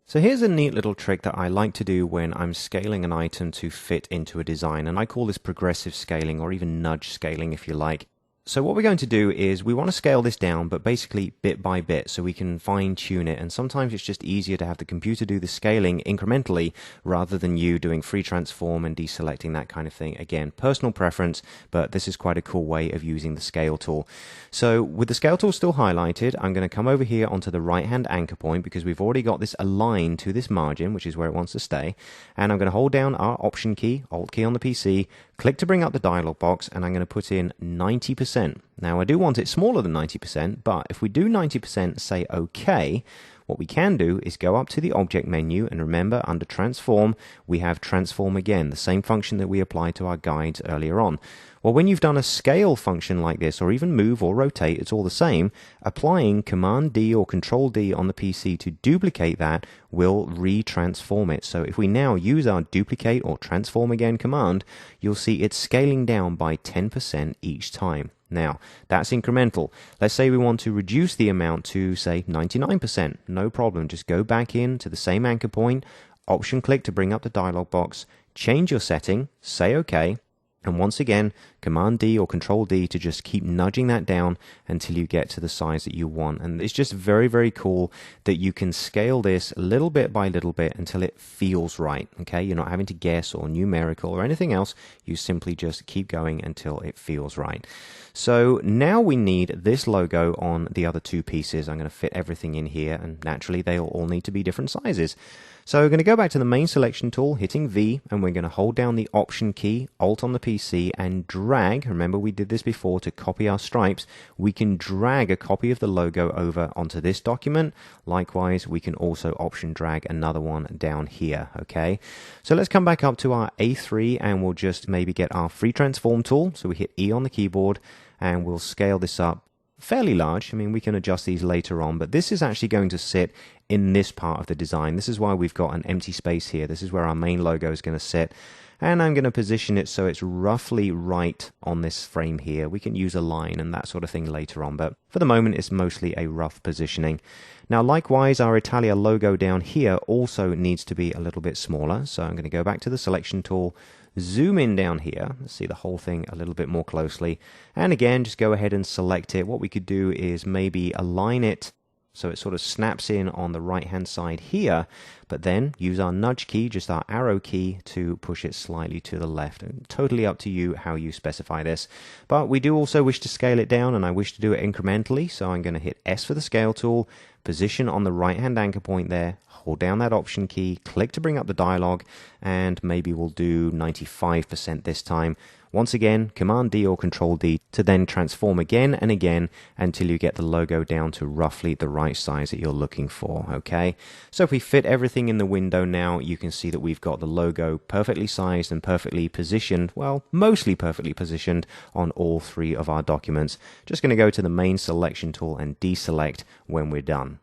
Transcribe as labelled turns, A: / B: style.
A: So here's a neat little trick that I like to do when I'm scaling an item to fit into a design, and I call this progressive scaling, or even nudge scaling if you like. So what we're going to do is we want to scale this down, but basically bit by bit, so we can fine tune it. And sometimes it's just easier to have the computer do the scaling incrementally rather than you doing free transform and deselecting, that kind of thing. Again, personal preference, but this is quite a cool way of using the scale tool. So with the scale tool still highlighted, I'm going to come over here onto the right hand anchor point because we've already got this aligned to this margin, which is where it wants to stay. And I'm going to hold down our option key, alt key on the PC, click to bring up the dialog box, and I'm going to put in 90%. Now I do want it smaller than 90%, but if we do 90%, say OK, what we can do is go up to the object menu, and remember under transform we have transform again, the same function that we applied to our guides earlier on. Well, when you've done a scale function like this, or even move or rotate, it's all the same. Applying Command D or Control D on the PC to duplicate that will retransform it. So if we now use our duplicate or transform again command, you'll see it's scaling down by 10% each time. Now, that's incremental. Let's say we want to reduce the amount to, say, 99%. No problem. Just go back in to the same anchor point, option click to bring up the dialog box, change your setting, say OK, and once again, Command D or Control D to just keep nudging that down until you get to the size that you want. And it's just very, very cool that you can scale this little bit by little bit until it feels right. Okay, you're not having to guess or numerical or anything else. You simply just keep going until it feels right. So now we need this logo on the other two pieces. I'm going to fit everything in here, and naturally they'll all need to be different sizes. So we're going to go back to the main selection tool, hitting V, and we're going to hold down the option key, alt on the PC, and drag. Remember we did this before to copy our stripes. We can drag a copy of the logo over onto this document. Likewise, we can also option drag another one down here. Okay, so let's come back up to our A3, and we'll just maybe get our free transform tool. So we hit E on the keyboard, and we'll scale this up fairly large. I mean, we can adjust these later on, but this is actually going to sit in this part of the design. This is why we've got an empty space here. This is where our main logo is going to sit. And I'm going to position it so it's roughly right on this frame here. We can use a line and that sort of thing later on, but for the moment it's mostly a rough positioning. Now likewise, our Italia logo down here also needs to be a little bit smaller. So I'm going to go back to the selection tool, zoom in down here, let's see the whole thing a little bit more closely, and again just go ahead and select it. What we could do is maybe align it so it sort of snaps in on the right hand side here, but then use our nudge key, just our arrow key, to push it slightly to the left. And totally up to you how you specify this. But we do also wish to scale it down, and I wish to do it incrementally, so I'm going to hit S for the scale tool, position on the right hand anchor point there, hold down that option key, click to bring up the dialog, and maybe we'll do 95% this time. Once again, Command D or Control D to then transform again and again until you get the logo down to roughly the right size that you're looking for. Okay, so if we fit everything in the window now, you can see that we've got the logo perfectly sized and perfectly positioned, well, mostly perfectly positioned on all three of our documents. Just going to go to the main selection tool and deselect when we're done.